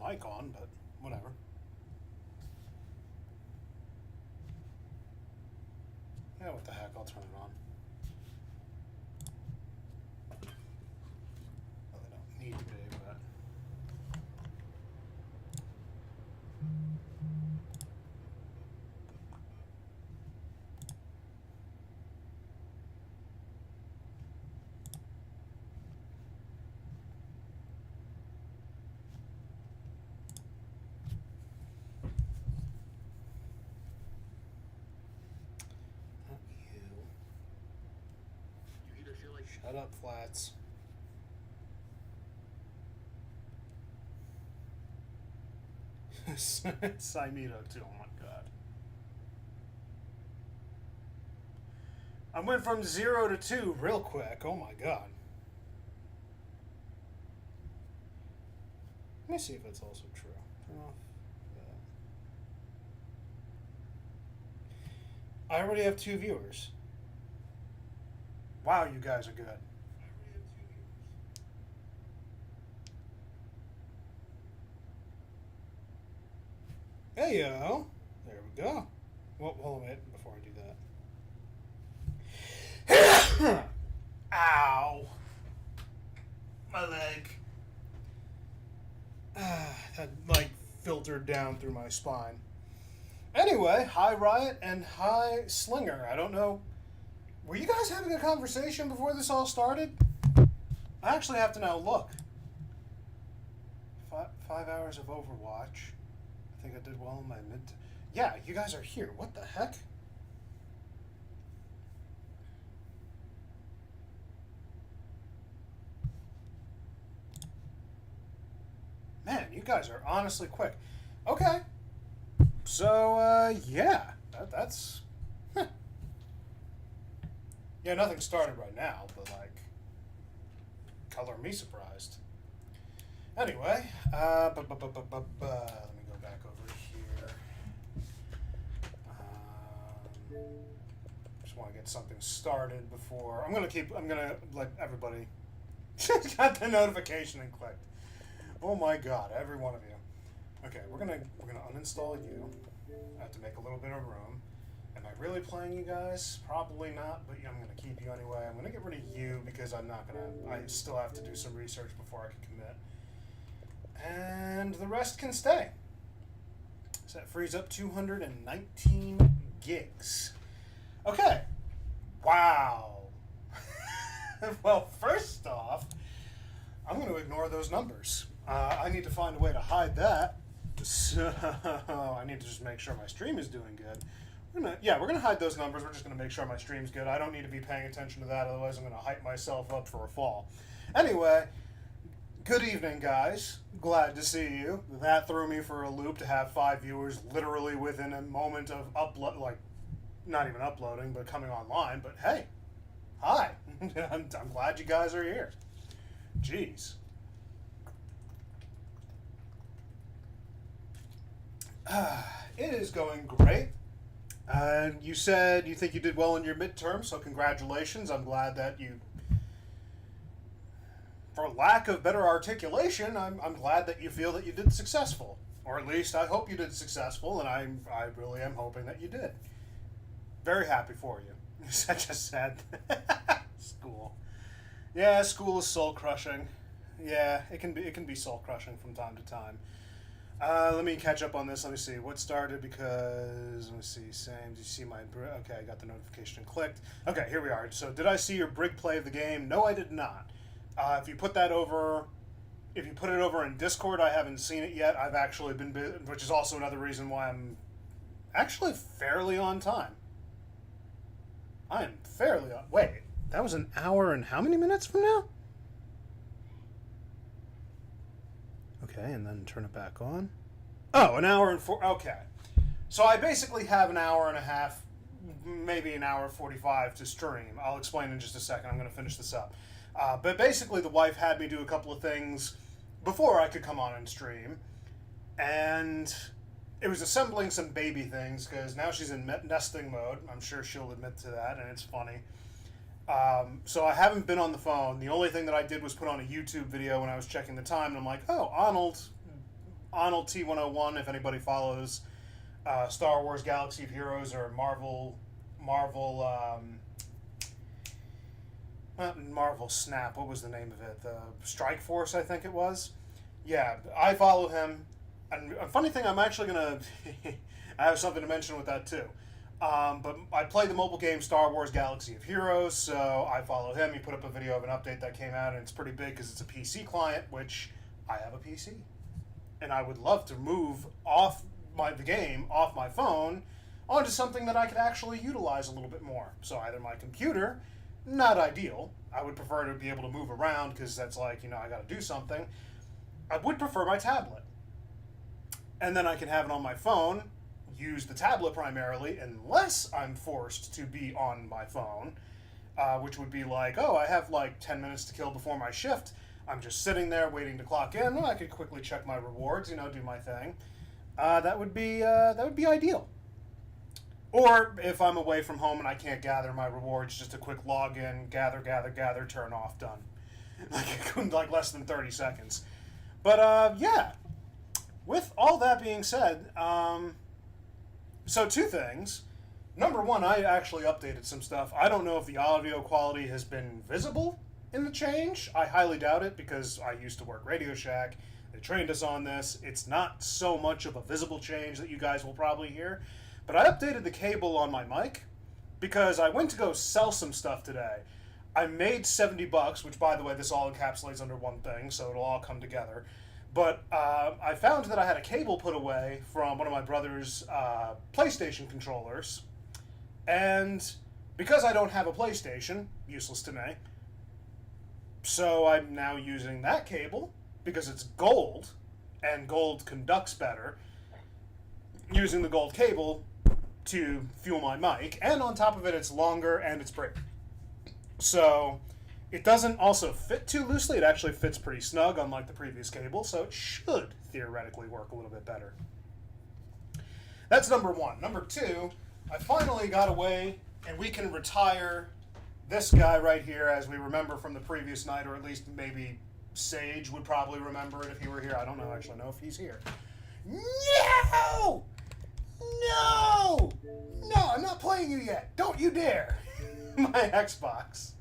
mic on, but whatever. Yeah, what the heck, I'll turn it on. Well, they don't need to be, but... Shut up, Flats. Saimito, too. Oh my god. I went from 0 to 2 real quick. Oh my god. Let me see if it's also true. Turn off that. I already have 2 viewers. Wow, you guys are good. Hey, yo. There we go. Well, hold on a minute before I do that. Ow. My leg. That, like, filtered down through my spine. Anyway, hi, Riot, and hi, Slinger. I don't know. Were you guys having a conversation before this all started? I actually have to now look. 5 hours of Overwatch. I think I did well in my mid... Yeah, you guys are here. What the heck? Man, you guys are honestly quick. Okay. So, yeah. That's... Yeah, nothing started right now, but, like, color me surprised. Anyway, let me go back over here. Just want to get something started before... I'm going to let everybody... got the notification and clicked. Oh my god, every one of you. Okay, we're gonna uninstall you. I have to make a little bit of room. Am I really playing you guys? Probably not, but I'm going to keep you anyway. I'm going to get rid of you because I still have to do some research before I can commit. And the rest can stay. So that frees up 219 gigs. Okay. Wow. Well, first off, I'm going to ignore those numbers. I need to find a way to hide that. So I need to just make sure my stream is doing good. We're gonna hide those numbers. We're just gonna make sure my stream's good. I don't need to be paying attention to that, otherwise I'm gonna hype myself up for a fall. Anyway, good evening, guys. Glad to see you. That threw me for a loop to have 5 viewers literally within a moment of upload, like not even uploading, but coming online. But hey, hi. I'm glad you guys are here. Jeez. It is going great. You said you think you did well in your midterm, so congratulations. I'm glad that you, for lack of better articulation, I'm glad that you feel that you did successful. Or at least I hope you did successful, and I really am hoping that you did. Very happy for you. Such a sad school. Yeah, school is soul crushing. Yeah, it can be soul crushing from time to time. Let me catch up on this. Let me see what started because let me see. Same. Did you see my? Okay, I got the notification and clicked. Okay, here we are. So, did I see your brig play of the game? No, I did not. If you put it over in Discord, I haven't seen it yet. I've actually been, which is also another reason why I'm actually fairly on time. I am fairly on. Wait, that was an hour and how many minutes from now? Okay, and then turn it back on. Oh, an hour and 4. Okay. So I basically have an hour and a half, maybe an hour 45 to stream. I'll explain in just a second. I'm going to finish this up. But basically, the wife had me do a couple of things before I could come on and stream. And it was assembling some baby things, because now she's in nesting mode. I'm sure she'll admit to that, and it's funny. So I haven't been on the phone. The only thing that I did was put on a YouTube video when I was checking the time, and I'm like, oh, Arnold T101, if anybody follows Star Wars Galaxy of Heroes or Marvel not Marvel Snap, what was the name of it? The Strike Force, I think it was. Yeah, I follow him. And a funny thing, I'm actually going to... I have something to mention with that, too. But I play the mobile game Star Wars Galaxy of Heroes, so I follow him. He put up a video of an update that came out, and it's pretty big because it's a PC client, which I have a PC. And I would love to move the game off my phone onto something that I could actually utilize a little bit more. So either my computer... Not ideal. I would prefer to be able to move around because that's like, I got to do something. I would prefer my tablet. And then I can have it on my phone, use the tablet primarily, unless I'm forced to be on my phone, which would be like, I have like 10 minutes to kill before my shift. I'm just sitting there waiting to clock in. Well, I could quickly check my rewards, do my thing. That would be ideal. Or if I'm away from home and I can't gather my rewards, just a quick login, gather, turn off, done. Like less than 30 seconds. But yeah, with all that being said, so two things. Number one, I actually updated some stuff. I don't know if the audio quality has been visible in the change. I highly doubt it because I used to work Radio Shack. They trained us on this. It's not so much of a visible change that you guys will probably hear. But I updated the cable on my mic because I went to go sell some stuff today. I made $70, which, by the way, this all encapsulates under one thing, so it'll all come together. But I found that I had a cable put away from one of my brother's PlayStation controllers. And because I don't have a PlayStation, useless to me, so I'm now using that cable because it's gold, and gold conducts better, using the gold cable to fuel my mic, and on top of it, it's longer and it's brick. So it doesn't also fit too loosely. It actually fits pretty snug, unlike the previous cable, so it should theoretically work a little bit better. That's number one. Number two, I finally got away, and we can retire this guy right here, as we remember from the previous night, or at least maybe Sage would probably remember it if he were here. I don't actually know if he's here. No! No! No, I'm not playing you yet. Don't you dare. My Xbox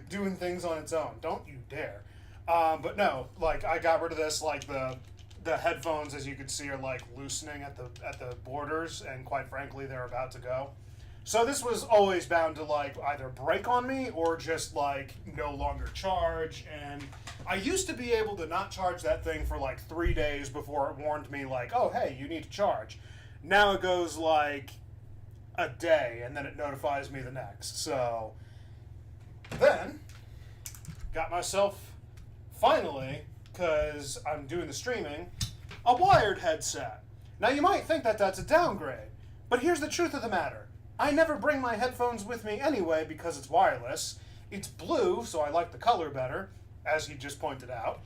doing things on its own. Don't you dare. But no, like, I got rid of this, like, the headphones, as you can see, are, like, loosening at the borders, and quite frankly, they're about to go. So this was always bound to, like, either break on me or just, like, no longer charge, and I used to be able to not charge that thing for, like, 3 days before it warned me, like, oh, hey, you need to charge. Now it goes, like, a day, and then it notifies me the next. So then, got myself, finally, because I'm doing the streaming, a wired headset. Now, you might think that that's a downgrade, but here's the truth of the matter. I never bring my headphones with me anyway because it's wireless. It's blue, so I like the color better, as he just pointed out.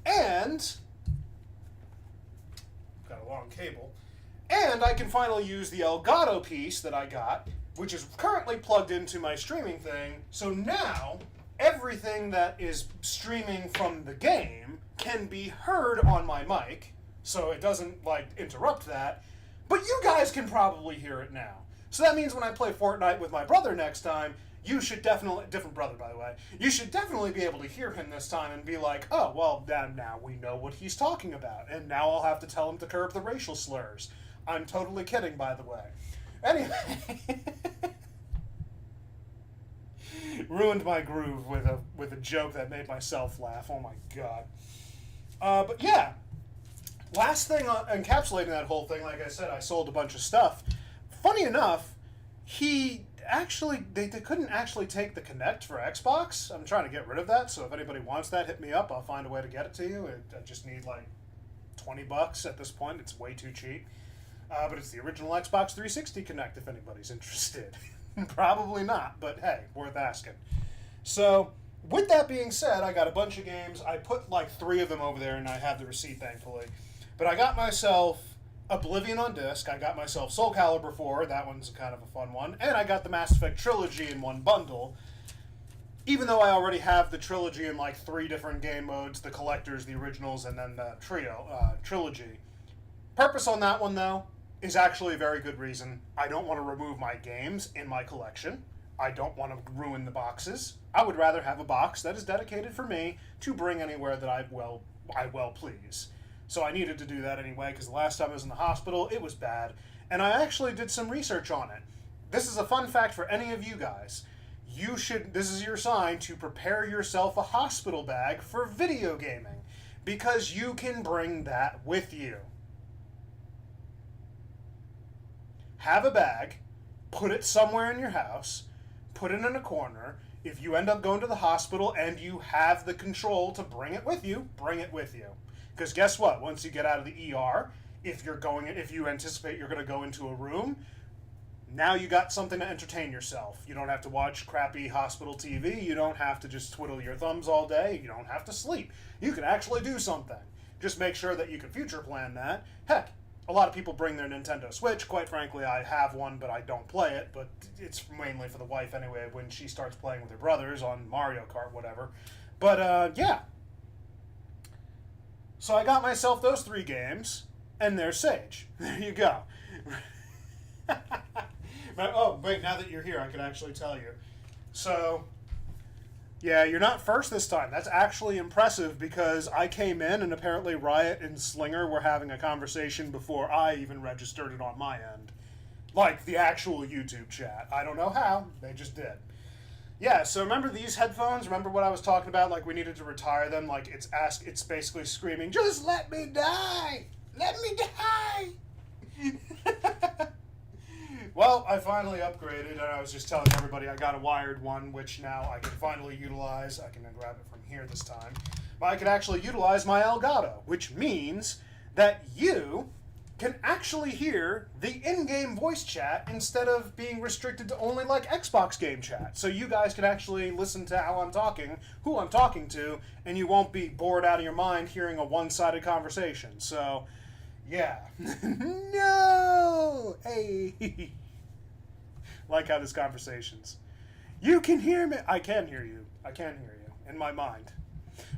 And got a long cable. And I can finally use the Elgato piece that I got, which is currently plugged into my streaming thing. So now, everything that is streaming from the game can be heard on my mic, so it doesn't, like, interrupt that. But you guys can probably hear it now. So that means when I play Fortnite with my brother next time, you should definitely, different brother by the way, you should definitely be able to hear him this time and be like, oh, well, now we know what he's talking about, and now I'll have to tell him to curb the racial slurs. I'm totally kidding, by the way. Anyway, ruined my groove with a joke that made myself laugh. Oh my god. But yeah, last thing encapsulating that whole thing, like I said, I sold a bunch of stuff. Funny enough, they couldn't actually take the Kinect for Xbox. I'm trying to get rid of that, so if anybody wants that, hit me up. I'll find a way to get it to you. I just need like $20 at this point. It's way too cheap. But it's the original Xbox 360 Kinect if anybody's interested. Probably not, but hey, worth asking. So, with that being said, I got a bunch of games. I put like 3 of them over there, and I have the receipt, thankfully. But I got myself Oblivion on disc. I got myself Soul Calibur 4. That one's kind of a fun one. And I got the Mass Effect Trilogy in one bundle. Even though I already have the trilogy in like 3 different game modes, the collectors, the originals, and then the trilogy. Purpose on that one, though, is actually a very good reason. I don't want to remove my games in my collection. I don't want to ruin the boxes. I would rather have a box that is dedicated for me to bring anywhere that I well please. So I needed to do that anyway, because the last time I was in the hospital, it was bad. And I actually did some research on it. This is a fun fact for any of you guys. This is your sign to prepare yourself a hospital bag for video gaming, because you can bring that with you. Have a bag, put it somewhere in your house, put it in a corner. If you end up going to the hospital and you have the control to bring it with you, bring it with you. Because guess what? Once you get out of the ER, if you anticipate you're going to go into a room, now you got something to entertain yourself. You don't have to watch crappy hospital TV. You don't have to just twiddle your thumbs all day. You don't have to sleep. You can actually do something. Just make sure that you can future plan that. Heck, a lot of people bring their Nintendo Switch. Quite frankly, I have one, but I don't play it. But it's mainly for the wife anyway when she starts playing with her brothers on Mario Kart, whatever. But, yeah. So I got myself those 3 games, and there's Sage. There you go. Oh, wait, now that you're here, I can actually tell you. So, yeah, you're not first this time. That's actually impressive, because I came in and apparently Riot and Slinger were having a conversation before I even registered it on my end. Like the actual YouTube chat. I don't know how. They just did. Yeah, so remember these headphones? Remember what I was talking about? Like we needed to retire them? Like it's basically screaming, just let me die! Let me die! Well, I finally upgraded, and I was just telling everybody I got a wired one, which now I can finally utilize. I can grab it from here this time. But I can actually utilize my Elgato, which means that you can actually hear the in-game voice chat instead of being restricted to only, like, Xbox game chat. So you guys can actually listen to how I'm talking, who I'm talking to, and you won't be bored out of your mind hearing a one-sided conversation. So, yeah. No! Hey! Like how this conversation's. You can hear me. I can hear you. I can hear you in my mind.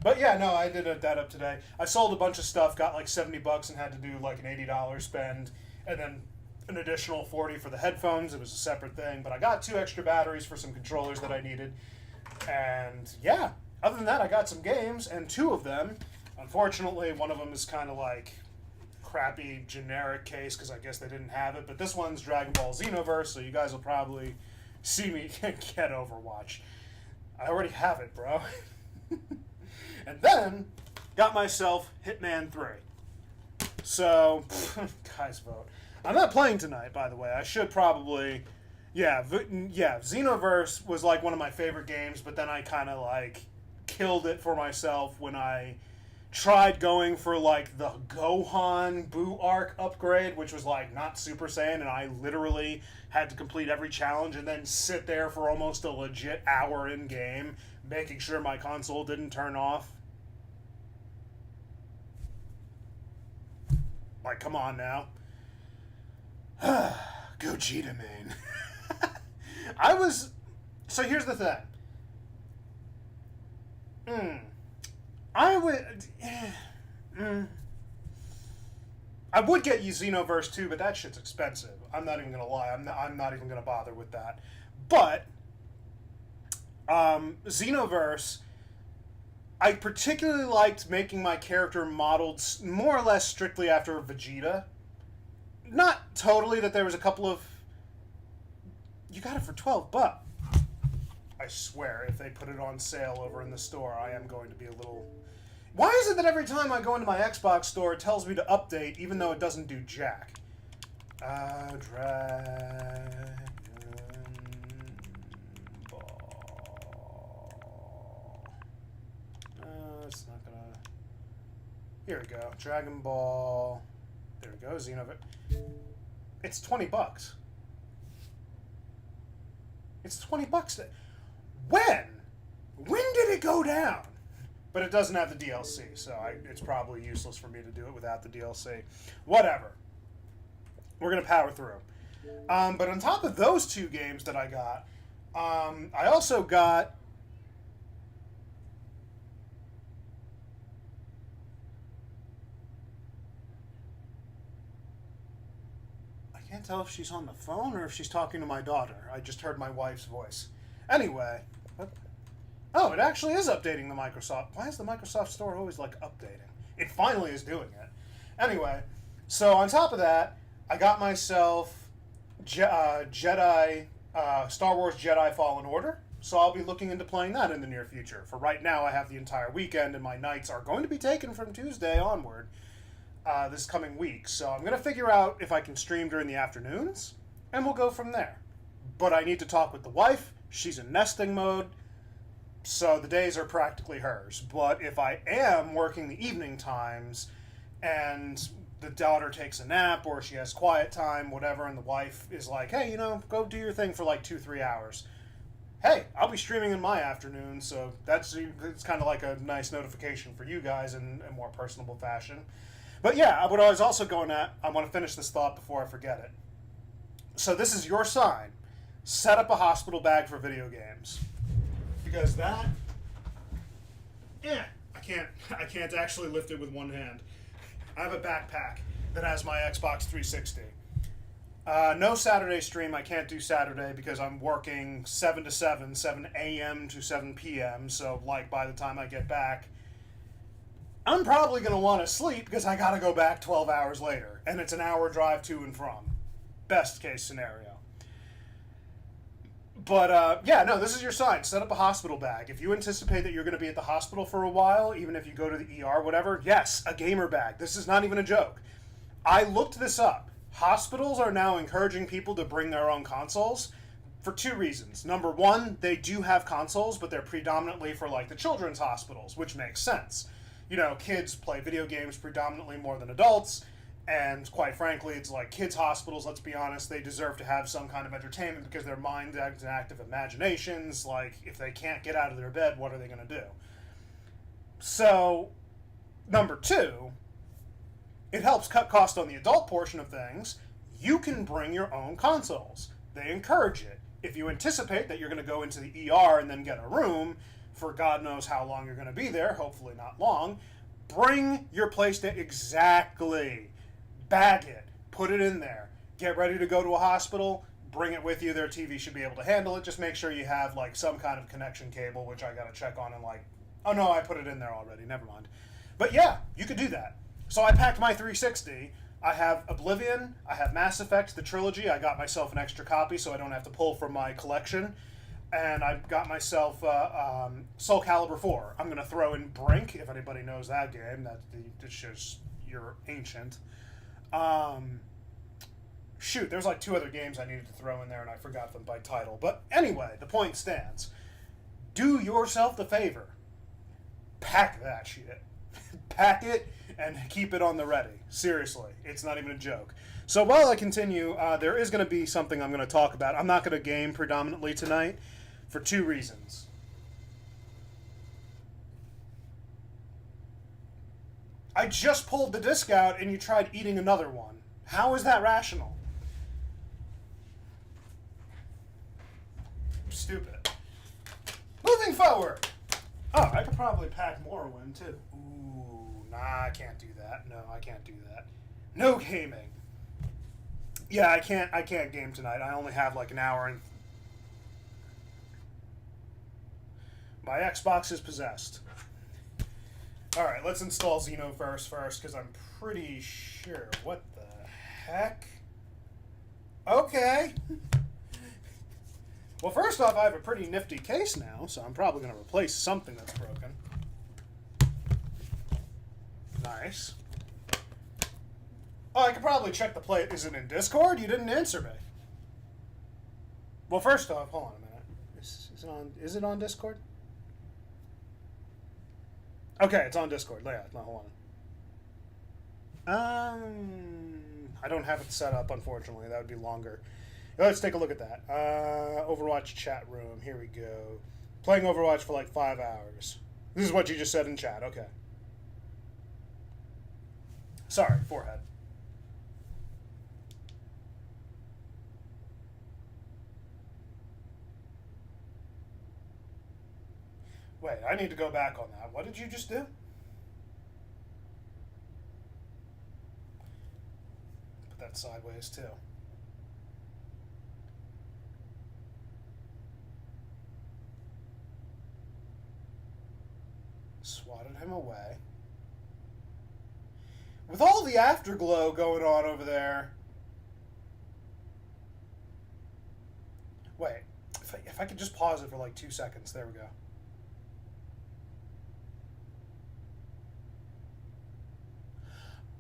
But yeah, no, I did that up today. I sold a bunch of stuff, got like $70 and had to do like an $80 spend, and then an additional $40 for the headphones. It was a separate thing, but I got 2 extra batteries for some controllers that I needed. And yeah, other than that, I got some games, and 2 of them, unfortunately, one of them is kind of like crappy generic case because I guess they didn't have it, but this one's Dragon Ball Xenoverse, so you guys will probably see me get Overwatch. I already have it, bro. And then got myself Hitman 3. So, guys, vote. I'm not playing tonight, by the way. I should probably, yeah, Xenoverse was like one of my favorite games, but then I kind of like killed it for myself when I tried going for like the Gohan Buu arc upgrade, which was like not Super Saiyan, and I literally had to complete every challenge and then sit there for almost a legit hour in game, making sure my console didn't turn off. Like, come on now. Gogeta main. So here's the thing. I would get you Xenoverse 2, but that shit's expensive. I'm not even gonna lie. I'm not even gonna bother with that. But Xenoverse, I particularly liked making my character modeled more or less strictly after Vegeta. Not totally, that there was a couple of... You got it for $12. I swear, if they put it on sale over in the store, I am going to be a little... Why is it that every time I go into my Xbox store, it tells me to update, even though it doesn't do jack? Dragon Ball. It's not gonna... Here we go. Dragon Ball. There we go. Xenoverse. It's $20. It's $20. When? When did it go down? But it doesn't have the DLC, so it's probably useless for me to do it without the DLC. Whatever. We're going to power through. But on top of those 2 games that I got, I also got... Can't tell if she's on the phone or if she's talking to my daughter. I just heard my wife's voice. Anyway, what? Oh, it actually is updating the Microsoft. Why is the Microsoft Store always like updating? It finally is doing it. Anyway, so on top of that, I got myself Jedi, Star Wars Jedi Fallen Order. So I'll be looking into playing that in the near future. For right now, I have the entire weekend, and my nights are going to be taken from Tuesday onward this coming week. So I'm going to figure out if I can stream during the afternoons, and we'll go from there. But I need to talk with the wife. She's in nesting mode, so the days are practically hers. But if I am working the evening times, and the daughter takes a nap, or she has quiet time, whatever, and the wife is like, hey, go do your thing for like 2-3 hours. Hey, I'll be streaming in my afternoon, so it's kind of like a nice notification for you guys in a more personable fashion. But yeah, what I was also going at, I want to finish this thought before I forget it. So this is your sign. Set up a hospital bag for video games. Because that, I can't actually lift it with one hand. I have a backpack that has my Xbox 360. No Saturday stream. I can't do Saturday because I'm working 7 to 7, 7 a.m. to 7 p.m. So, by the time I get back, I'm probably going to want to sleep because I got to go back 12 hours later. And it's an hour drive to and from. Best case scenario. But, this is your sign. Set up a hospital bag. If you anticipate that you're going to be at the hospital for a while, even if you go to the ER, whatever, yes, a gamer bag. This is not even a joke. I looked this up. Hospitals are now encouraging people to bring their own consoles for 2 reasons. Number one, they do have consoles, but they're predominantly for the children's hospitals, which makes sense. Kids play video games predominantly more than adults, and quite frankly, it's like kids' hospitals, let's be honest, they deserve to have some kind of entertainment because their mind and active imaginations, if they can't get out of their bed, what are they going to do? So, number two, it helps cut cost on the adult portion of things. You can bring your own consoles. They encourage it. If you anticipate that you're going to go into the ER and then get a room for God knows how long you're going to be there, hopefully not long, bring your PlayStation. Exactly. Bag it. Put it in there. Get ready to go to a hospital. Bring it with you. Their TV should be able to handle it. Just make sure you have some kind of connection cable, which I got to check on and oh no, I put it in there already. Never mind. But yeah, you could do that. So I packed my 360. I have Oblivion. I have Mass Effect, the trilogy. I got myself an extra copy so I don't have to pull from my collection. And I got myself Soul Calibur 4. I'm going to throw in Brink, if anybody knows that game. That's just, you're ancient. There's 2 other games I needed to throw in there and I forgot them by title. But anyway, the point stands. Do yourself the favor. Pack that shit. Pack it and keep it on the ready. Seriously, it's not even a joke. So while I continue, there is going to be something I'm going to talk about. I'm not going to game predominantly tonight for 2 reasons. I just pulled the disc out and you tried eating another one. How is that rational? Stupid. Moving forward. Oh, I could probably pack Morrowind too. Ooh, nah, I can't do that. No, I can't do that. No gaming. Yeah, I can't game tonight. I only have an hour and... My Xbox is possessed. Alright, let's install Xenoverse first, because I'm pretty sure. What the heck? Okay. Well, first off, I have a pretty nifty case now, so I'm probably going to replace something that's broken. Nice. Oh, I could probably check the plate. Is it in Discord? You didn't answer me. Well, first off, hold on a minute. Is it on Discord? Okay, it's on Discord. Yeah, no, hold on. I don't have it set up, unfortunately. That would be longer. Let's take a look at that. Overwatch chat room. Here we go. Playing Overwatch for 5 hours. This is what you just said in chat. Okay. Sorry, forehead. Wait, I need to go back on that. What did you just do? Put that sideways, too. Swatted him away. With all the afterglow going on over there. Wait, if I could just pause it for like 2 seconds. There we go.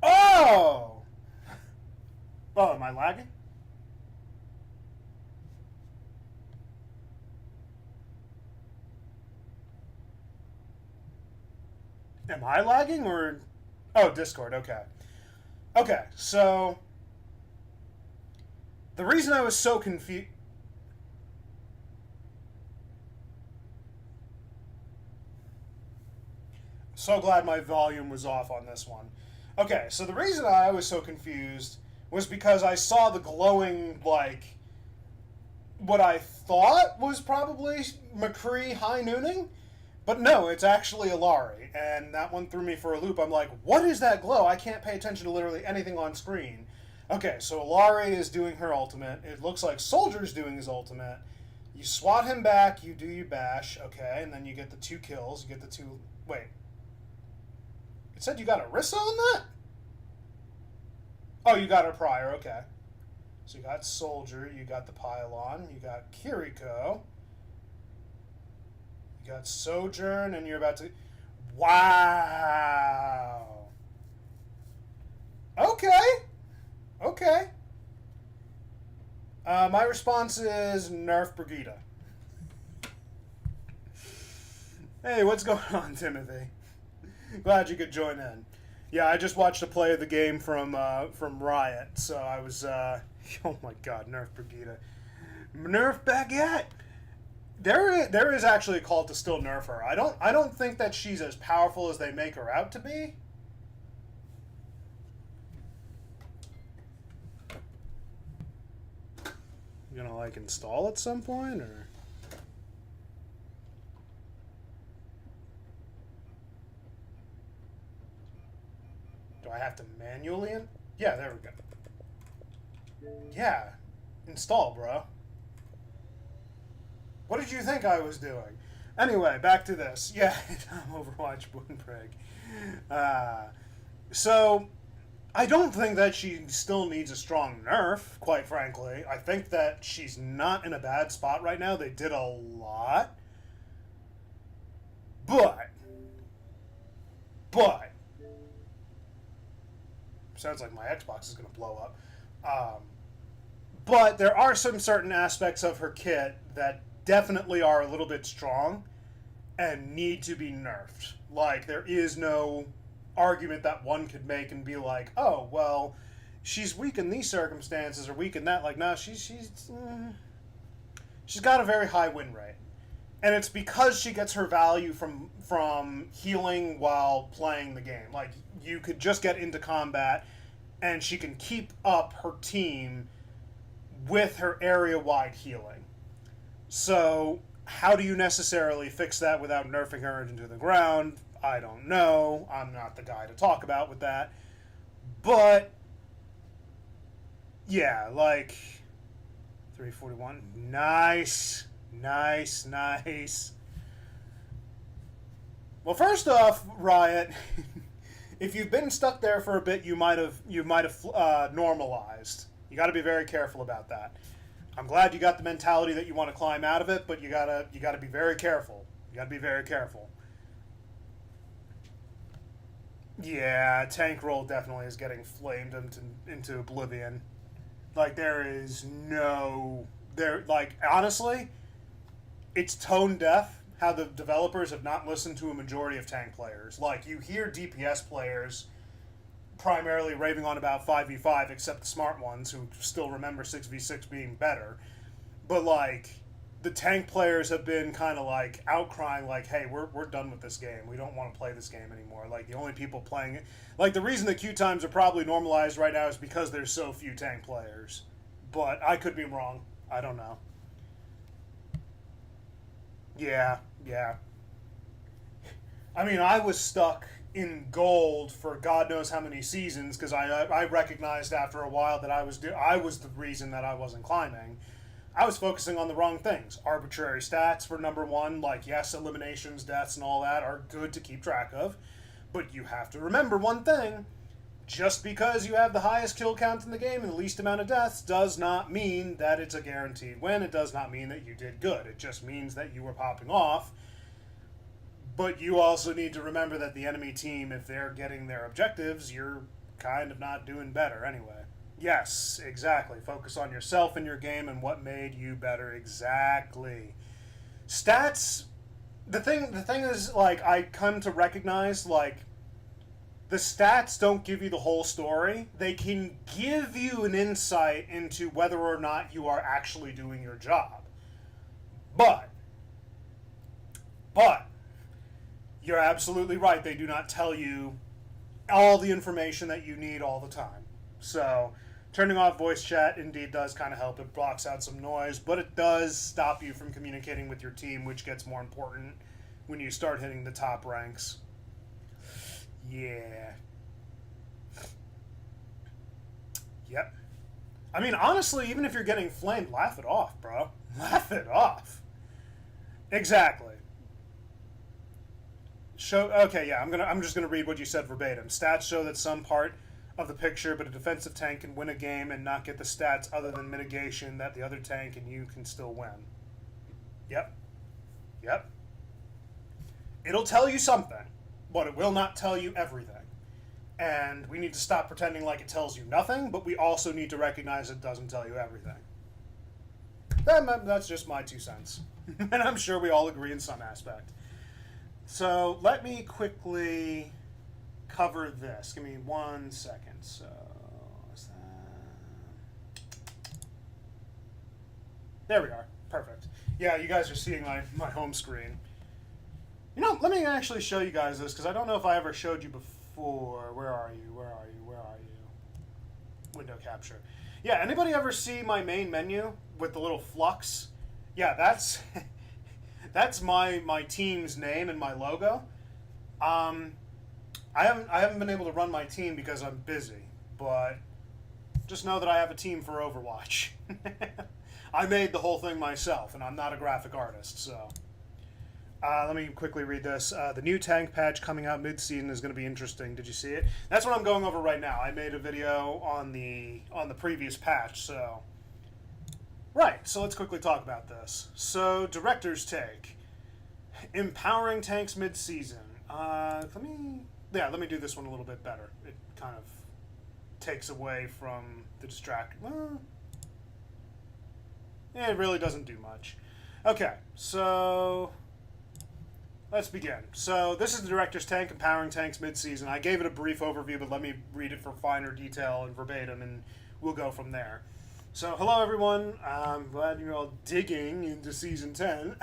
Oh! Oh, am I lagging? Am I lagging or... Oh, Discord, okay. Okay, so... The reason I was so confused... So glad my volume was off on this one. Okay, so the reason I was so confused was because I saw the glowing, like... What I thought was probably McCree high nooning. But no, it's actually Ilari, and that one threw me for a loop. I'm like, what is that glow? I can't pay attention to literally anything on screen. Okay, so Ilari is doing her ultimate. It looks like Soldier's doing his ultimate. You swat him back, you do your bash, okay, and then you get the 2 kills. You get the 2... Wait. It said you got Orisa on that? Oh, you got her prior, okay. So you got Soldier, you got the Pylon, you got Kiriko... You got Sojourn, and you're about to... Wow! Okay. Okay. My response is Nerf Brigida. Hey, what's going on, Timothy? Glad you could join in. Yeah, I just watched a play of the game from Riot, so I was... oh my god, Nerf Brigida. Nerf Baguette! There is actually a call to still nerf her. I don't think that she's as powerful as they make her out to be. You gonna like install at some point or? Do I have to manually Yeah, there we go. Yeah. Install, bro. What did you think I was doing? Anyway, back to this. Yeah, Overwatch Boonprig. So, I don't think that she still needs a strong nerf, quite frankly. I think that she's not in a bad spot right now. They did a lot. But... Sounds like my Xbox is going to blow up. But there are some certain aspects of her kit that definitely are a little bit strong and need to be nerfed. Like, there is no argument that one could make and be like, oh, well, she's weak in these circumstances or weak in that. Like, no, she's got a very high win rate. And it's because she gets her value from healing while playing the game. Like, you could just get into combat and she can keep up her team with her area-wide healing. So, how do you necessarily fix that without nerfing her into the ground? I don't know. I'm not the guy to talk about with that. But, yeah, like, 341. Nice. Nice, nice. Well, first off, Riot, if you've been stuck there for a bit, you might have normalized. You got to be very careful about that. I'm glad you got the mentality that you want to climb out of it, but you gotta be very careful. You gotta be very careful. Yeah, tank roll definitely is getting flamed into oblivion. Like, there is no... Like, honestly, it's tone deaf how the developers have not listened to a majority of tank players. Like, you hear DPS players primarily raving on about 5v5, except the smart ones who still remember 6v6 being better. But, like, the tank players have been kind of, like, outcrying, like, hey, we're done with this game. We don't want to play this game anymore. Like, the only people playing it... Like, the reason the queue times are probably normalized right now is because there's so few tank players. But I could be wrong. I don't know. Yeah. I mean, I was stuck in gold for God knows how many seasons because I recognized after a while that I was the reason that I wasn't climbing. I was focusing on the wrong things. Arbitrary stats for number one, like, yes, eliminations, deaths, and all that are good to keep track of. But you have to remember one thing. Just because you have the highest kill count in the game and the least amount of deaths does not mean that it's a guaranteed win. It does not mean that you did good. It just means that you were popping off. But you also need to remember that the enemy team, if they're getting their objectives, you're kind of not doing better anyway. Yes, exactly. Focus on yourself and your game and what made you better. Exactly. Stats. The thing is, like, I come to recognize, like, the stats don't give you the whole story. They can give you an insight into whether or not you are actually doing your job. But you're absolutely right. They do not tell you all the information that you need all the time. So turning off voice chat indeed does kind of help. It blocks out some noise, but it does stop you from communicating with your team, which gets more important when you start hitting the top ranks. Yeah. Yep. I mean, honestly, even if you're getting flamed, laugh it off, bro. Laugh it off. Exactly. Okay, yeah, I'm just gonna read what you said verbatim. Stats show that some part of the picture, but a defensive tank can win a game and not get the stats other than mitigation that the other tank and you can still win. Yep. Yep. It'll tell you something, but it will not tell you everything. And we need to stop pretending like it tells you nothing, but we also need to recognize it doesn't tell you everything. That's just my 2 cents. And I'm sure we all agree in some aspect. So let me quickly cover this. Give me 1 second. So, is that... There we are. Perfect. Yeah, you guys are seeing my home screen. You know, let me actually show you guys this, because I don't know if I ever showed you before. Where are you? Where are you? Where are you? Window capture. Yeah, anybody ever see my main menu with the little flux? Yeah, that's that's my team's name and my logo. I haven't been able to run my team because I'm busy, but just know that I have a team for Overwatch. I made the whole thing myself, and I'm not a graphic artist, so... let me quickly read this. The new tank patch coming out mid-season is going to be interesting. Did you see it? That's what I'm going over right now. I made a video on the previous patch, so... Right, so let's quickly talk about this. So, director's take. Empowering tanks mid-season. Let me do this one a little bit better. It kind of takes away from the distract. Well, it really doesn't do much. Okay, so... Let's begin. So this is the director's tank, empowering tanks mid-season. I gave it a brief overview, but let me read it for finer detail and verbatim, and we'll go from there. So hello everyone. I'm glad you're all digging into Season 10.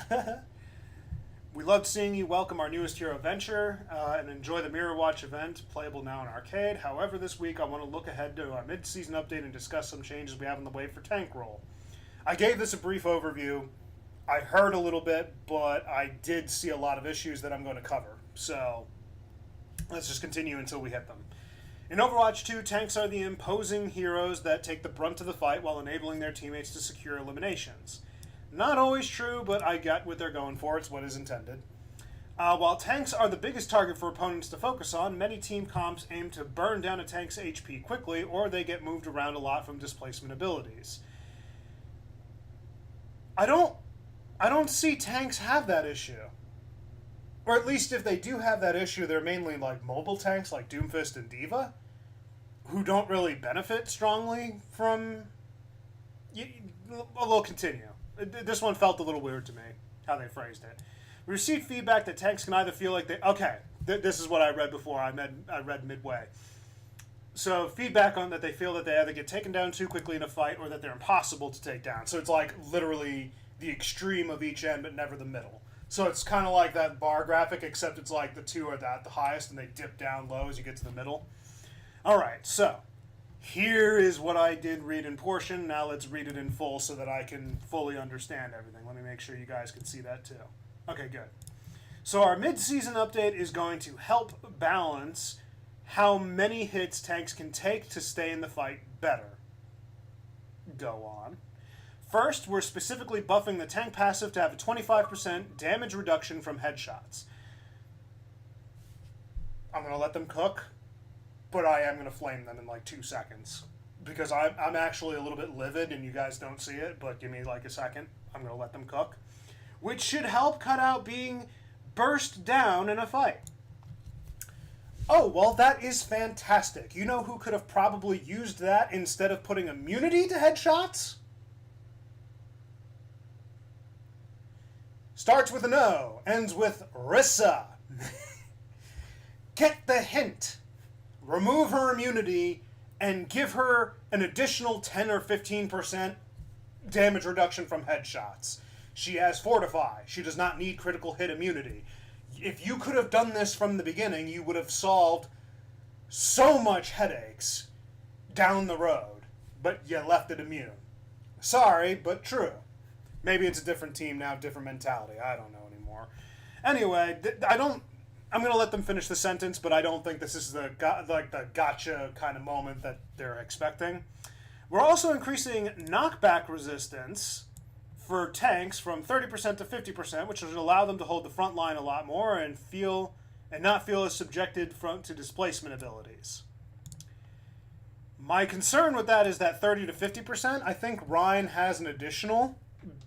We loved seeing you welcome our newest hero venture and enjoy the Mirror Watch event, playable now in arcade. However, this week I want to look ahead to our mid-season update and discuss some changes we have in the way for tank role. I gave this a brief overview. I heard a little bit, but I did see a lot of issues that I'm going to cover. So let's just continue until we hit them. In Overwatch 2, tanks are the imposing heroes that take the brunt of the fight while enabling their teammates to secure eliminations. Not always true, but I get what they're going for. It's what is intended. While tanks are the biggest target for opponents to focus on, many team comps aim to burn down a tank's HP quickly, or they get moved around a lot from displacement abilities. I don't see tanks have that issue. Or at least if they do have that issue, they're mainly like mobile tanks like Doomfist and D.Va, who don't really benefit strongly from... We'll continue. This one felt a little weird to me, how they phrased it. We received feedback that tanks can either feel like they... Okay, this is what I read before. I read midway. So feedback on that they feel that they either get taken down too quickly in a fight or that they're impossible to take down. So it's like literally the extreme of each end, but never the middle. So it's kind of like that bar graphic, except it's like the two are at the highest and they dip down low as you get to the middle. All right, so here is what I did read in portion. Now let's read it in full so that I can fully understand everything. Let me make sure you guys can see that too. Okay, good. So our mid-season update is going to help balance how many hits tanks can take to stay in the fight better. Go on. First, we're specifically buffing the tank passive to have a 25% damage reduction from headshots. I'm going to let them cook, but I am going to flame them in like 2 seconds. Because I'm actually a little bit livid and you guys don't see it, but give me like a second. I'm going to let them cook. Which should help cut out being burst down in a fight. Oh, well, that is fantastic. You know who could have probably used that instead of putting immunity to headshots? Starts with an O, ends with Rissa. Get the hint. Remove her immunity and give her an additional 10 or 15% damage reduction from headshots. She has Fortify. She does not need critical hit immunity. If you could have done this from the beginning, you would have solved so much headaches down the road, but you left it immune. Sorry, but true. Maybe it's a different team now, different mentality. I don't know anymore. Anyway, I'm going to let them finish the sentence, but I don't think this is the gotcha kind of moment that they're expecting. We're also increasing knockback resistance for tanks from 30% to 50%, which will allow them to hold the front line a lot more and not feel as subjected to displacement abilities. My concern with that is that 30 to 50%, I think Ryan has an additional,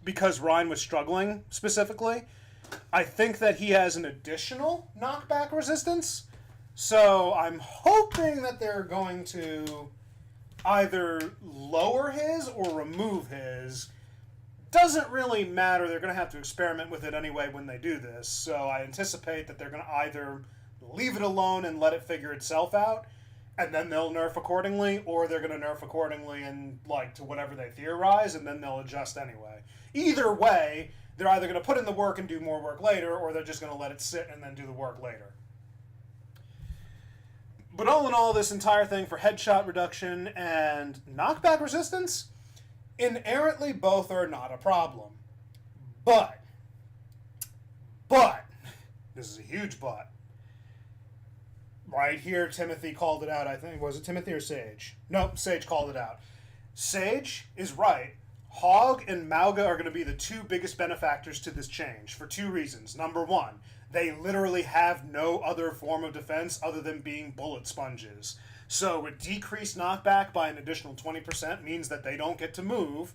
because Ryan was struggling specifically. I think that he has an additional knockback resistance. So I'm hoping that they're going to either lower his or remove his. Doesn't really matter. They're going to have to experiment with it anyway when they do this. So I anticipate that they're going to either leave it alone and let it figure itself out, and then they'll nerf accordingly, or they're going to nerf accordingly and to whatever they theorize, and then they'll adjust anyway. Either way, they're either going to put in the work and do more work later, or they're just going to let it sit and then do the work later. But all in all, this entire thing for headshot reduction and knockback resistance, inherently both are not a problem. But, this is a huge but. Right here, Timothy called it out, I think. Was it Timothy or Sage? No, Sage called it out. Sage is right. Hog and Mauga are going to be the two biggest benefactors to this change for two reasons. Number one, they literally have no other form of defense other than being bullet sponges. So a decreased knockback by an additional 20% means that they don't get to move,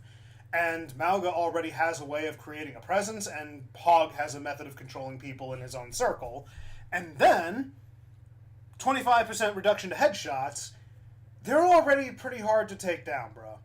and Mauga already has a way of creating a presence, and Hog has a method of controlling people in his own circle. And then, 25% reduction to headshots, they're already pretty hard to take down, bro.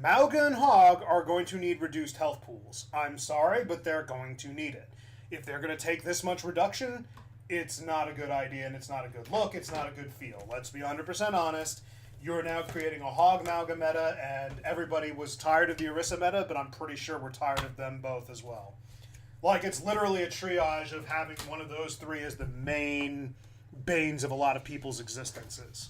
Mauga and Hog are going to need reduced health pools. I'm sorry, but they're going to need it. If they're going to take this much reduction, it's not a good idea, and it's not a good look, it's not a good feel. Let's be 100% honest. You're now creating a Hog Mauga meta, and everybody was tired of the Orisa meta, but I'm pretty sure we're tired of them both as well. It's literally a triage of having one of those three as the main banes of a lot of people's existences.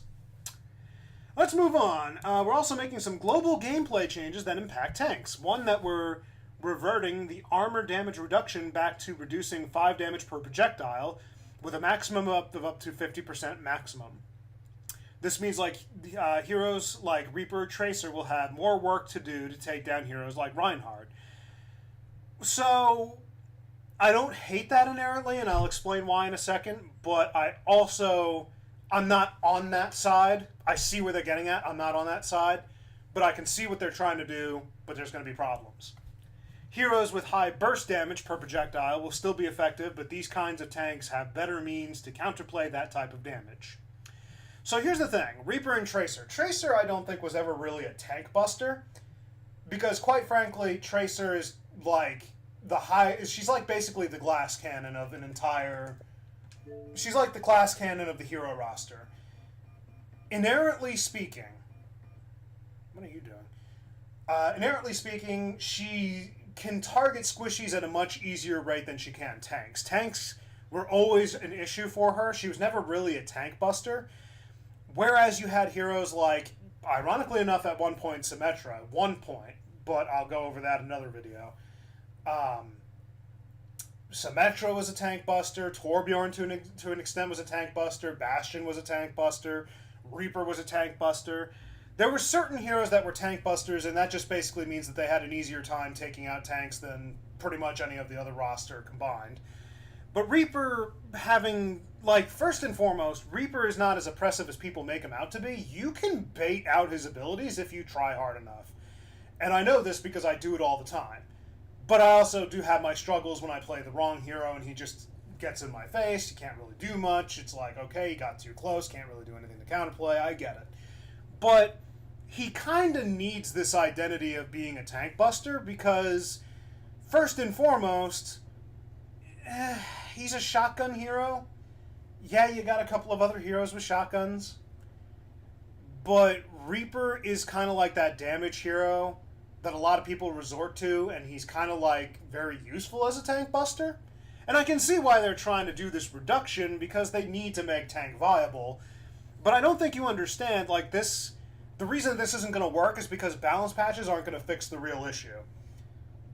Let's move on. We're also making some global gameplay changes that impact tanks. One that we're reverting the armor damage reduction back to reducing 5 damage per projectile with a maximum of up to 50% maximum. This means heroes like Reaper, Tracer will have more work to do to take down heroes like Reinhardt. So I don't hate that inherently, and I'll explain why in a second, but I'm not on that side. I see where they're getting at. I'm not on that side. But I can see what they're trying to do, but there's going to be problems. Heroes with high burst damage per projectile will still be effective, but these kinds of tanks have better means to counterplay that type of damage. So here's the thing. Reaper and Tracer. Tracer, I don't think, was ever really a tank buster, because quite frankly, Tracer is she's basically the glass cannon of an entire... She's like the glass cannon of the hero roster. Inherently speaking... What are you doing? Inherently speaking, she can target squishies at a much easier rate than she can tanks. Tanks were always an issue for her. She was never really a tank buster. Whereas you had heroes like, ironically enough, at one point, Symmetra. But I'll go over that in another video. Symmetra was a tank buster. Torbjorn, to an extent, was a tank buster. Bastion was a tank buster. Reaper was a tank buster. There were certain heroes that were tank busters, and that just basically means that they had an easier time taking out tanks than pretty much any of the other roster combined. But Reaper having, like, first and foremost, Reaper is not as oppressive as people make him out to be. You can bait out his abilities if you try hard enough. And I know this because I do it all the time. But I also do have my struggles when I play the wrong hero and he just gets in my face. He can't really do much. It's like, okay, he got too close, can't really do anything to counterplay. I get it. But he kind of needs this identity of being a tank buster because, first and foremost, he's a shotgun hero. Yeah, you got a couple of other heroes with shotguns. But Reaper is kind of like that damage hero that a lot of people resort to, and he's kind of like very useful as a tank buster. And I can see why they're trying to do this reduction because they need to make tank viable. But I don't think you understand, like, this. The reason this isn't going to work is because balance patches aren't going to fix the real issue.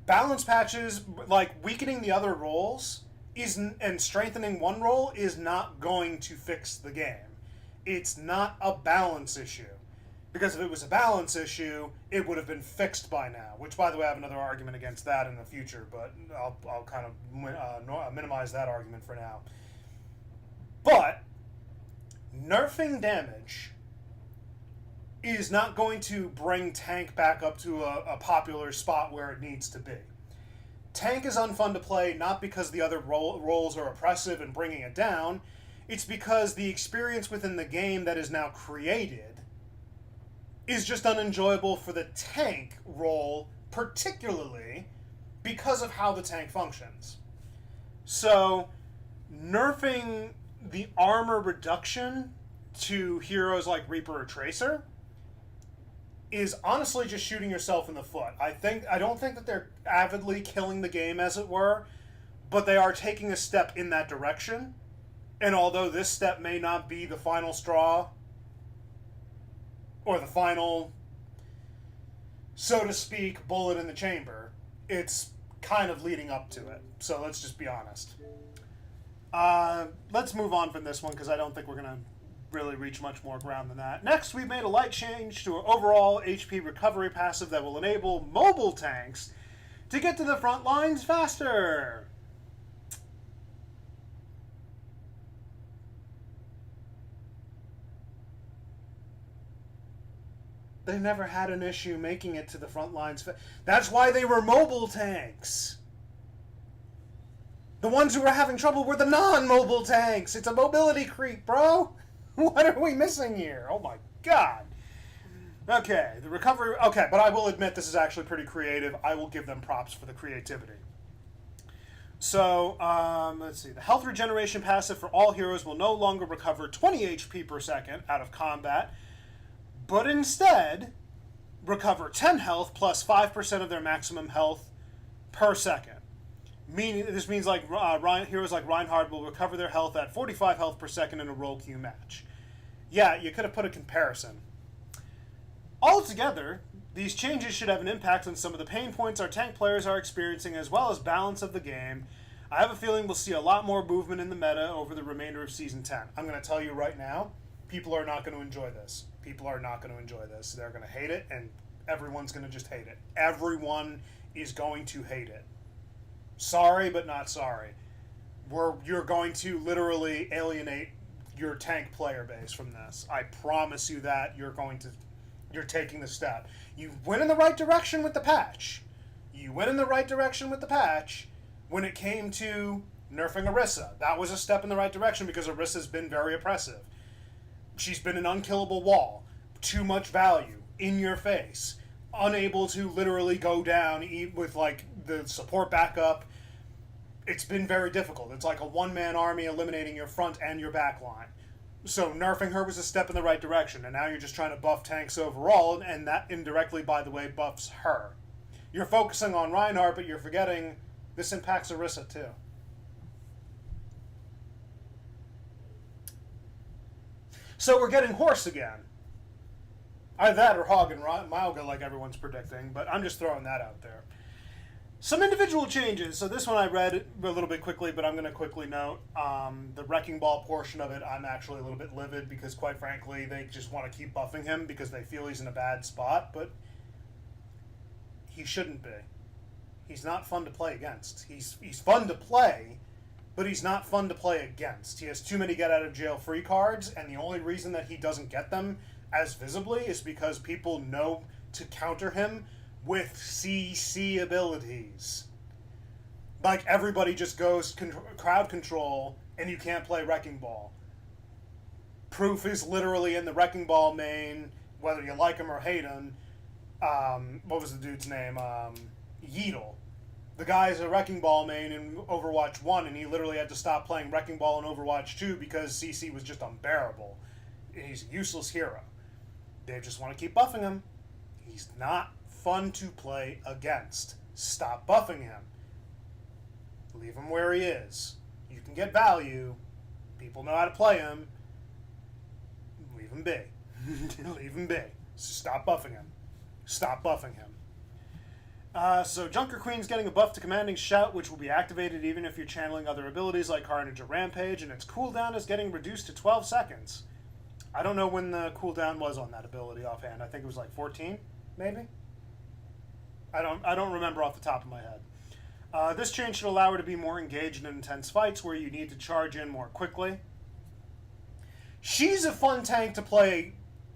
Balance patches, like weakening the other roles and strengthening one role, is not going to fix the game. It's not a balance issue. Because if it was a balance issue, it would have been fixed by now. Which, by the way, I have another argument against that in the future, but I'll kind of minimize that argument for now. But nerfing damage is not going to bring tank back up to a popular spot where it needs to be. Tank is unfun to play not because the other roles are oppressive and bringing it down. It's because the experience within the game that is now created is just unenjoyable for the tank role, particularly because of how the tank functions. So, nerfing the armor reduction to heroes like Reaper or Tracer is honestly just shooting yourself in the foot. I don't think that they're avidly killing the game, as it were, but they are taking a step in that direction. And although this step may not be the final straw, or the final, so to speak, bullet in the chamber, it's kind of leading up to it. So let's just be honest. Let's move on from this one because I don't think we're going to really reach much more ground than that. Next, we've made a light change to our overall HP recovery passive that will enable mobile tanks to get to the front lines faster. They never had an issue making it to the front lines. That's why they were mobile tanks. The ones who were having trouble were the non-mobile tanks. It's a mobility creep, bro. What are we missing here? Oh my god. Okay, the recovery... Okay, but I will admit this is actually pretty creative. I will give them props for the creativity. So, let's see. The health regeneration passive for all heroes will no longer recover 20 HP per second out of combat, but instead recover 10 health plus 5% of their maximum health per second. This means like heroes like Reinhardt will recover their health at 45 health per second in a roll queue match. Yeah, you could have put a comparison. Altogether, these changes should have an impact on some of the pain points our tank players are experiencing as well as balance of the game. I have a feeling we'll see a lot more movement in the meta over the remainder of Season 10. I'm going to tell you right now, people are not going to enjoy this. People are not going to enjoy this. They're going to hate it, and everyone's going to just hate it. Everyone is going to hate it. Sorry, but not sorry. You're going to literally alienate your tank player base from this. I promise you that you're taking the step. You went in the right direction with the patch. You went in the right direction with the patch when it came to nerfing Orisa. That was a step in the right direction because Orisa's been very oppressive. She's been an unkillable wall. Too much value. In your face. Unable to literally go down with like the support backup. It's been very difficult. It's like a one-man army eliminating your front and your back line. So nerfing her was a step in the right direction, and now you're just trying to buff tanks overall, and that indirectly, by the way, buffs her. You're focusing on Reinhardt, but you're forgetting this impacts Orisa too. So we're getting Horse again. Either that or Hog and Mauga like everyone's predicting, but I'm just throwing that out there. Some individual changes. So this one I read a little bit quickly, but I'm going to quickly note the Wrecking Ball portion of it. I'm actually a little bit livid because, quite frankly, they just want to keep buffing him because they feel he's in a bad spot, but he shouldn't be. He's not fun to play against. He's fun to play, but he's not fun to play against. He has too many get-out-of-jail-free cards, and the only reason that he doesn't get them as visibly is because people know to counter him with CC abilities. Like, everybody just goes crowd control, and you can't play Wrecking Ball. Proof is literally in the Wrecking Ball main, whether you like him or hate him. What was the dude's name? Yeatle. The guy's a Wrecking Ball main in Overwatch 1, and he literally had to stop playing Wrecking Ball in Overwatch 2 because CC was just unbearable. He's a useless hero. They just want to keep buffing him. He's not fun to play against. Stop buffing him. Leave him where he is. You can get value. People know how to play him. Leave him be. Leave him be. Stop buffing him. Stop buffing him. So Junker Queen's getting a buff to Commanding Shout, which will be activated even if you're channeling other abilities like Carnage or Rampage, and its cooldown is getting reduced to 12 seconds. I don't know when the cooldown was on that ability offhand. I think it was like 14, maybe? I don't remember off the top of my head. This change should allow her to be more engaged in intense fights where you need to charge in more quickly. She's a fun tank to play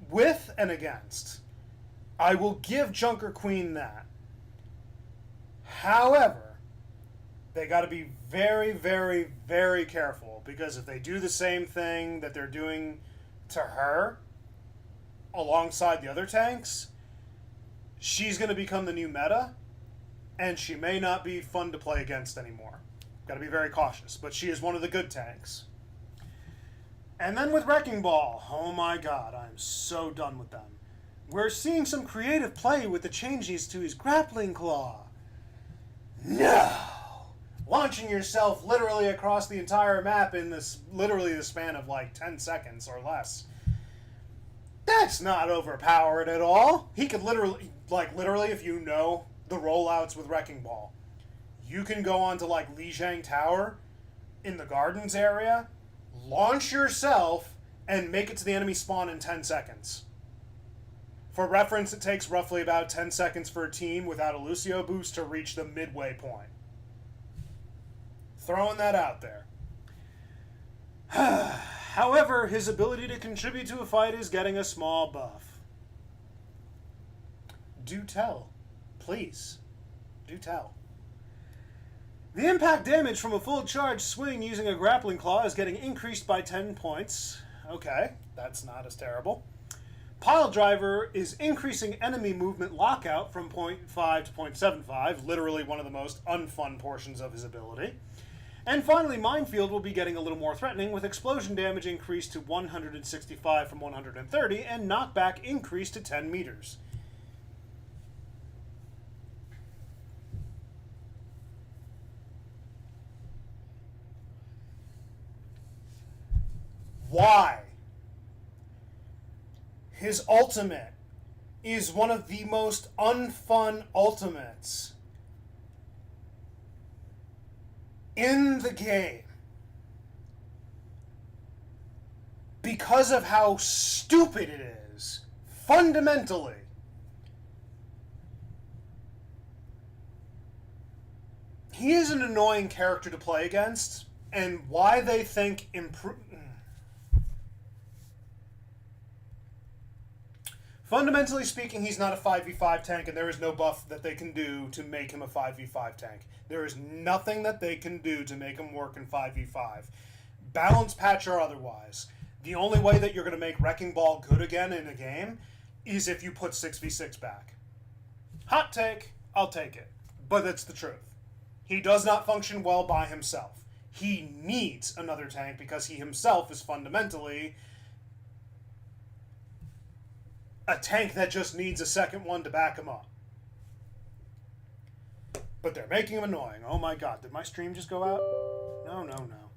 with and against. I will give Junker Queen that. However, they got to be very, very, very careful, because if they do the same thing that they're doing to her alongside the other tanks, she's going to become the new meta, and she may not be fun to play against anymore. Got to be very cautious, but she is one of the good tanks. And then with Wrecking Ball, oh my god, I'm so done with them. We're seeing some creative play with the changes to his grappling claw. No! Launching yourself literally across the entire map in this literally the span of like 10 seconds or less. That's not overpowered at all. He could literally, if you know the rollouts with Wrecking Ball, you can go on to like Lijiang Tower in the gardens area, launch yourself, and make it to the enemy spawn in 10 seconds. For reference, it takes roughly about 10 seconds for a team without a Lucio boost to reach the midway point. Throwing that out there. However, his ability to contribute to a fight is getting a small buff. Do tell. Please. Do tell. The impact damage from a full charge swing using a grappling claw is getting increased by 10 points. Okay, that's not as terrible. Pile Driver is increasing enemy movement lockout from 0.5 to 0.75, literally one of the most unfun portions of his ability. And finally, Minefield will be getting a little more threatening, with explosion damage increased to 165 from 130, and knockback increased to 10 meters. Why? His ultimate is one of the most unfun ultimates in the game because of how stupid it is, fundamentally. He is an annoying character to play against, and why they think fundamentally speaking, he's not a 5v5 tank, and there is no buff that they can do to make him a 5v5 tank. There is nothing that they can do to make him work in 5v5. Balance patch or otherwise. The only way that you're going to make Wrecking Ball good again in a game is if you put 6v6 back. Hot take, I'll take it. But that's the truth. He does not function well by himself. He needs another tank because he himself is fundamentally a tank that just needs a second one to back him up. But they're making him annoying. Oh my god, did my stream just go out? No, no, no.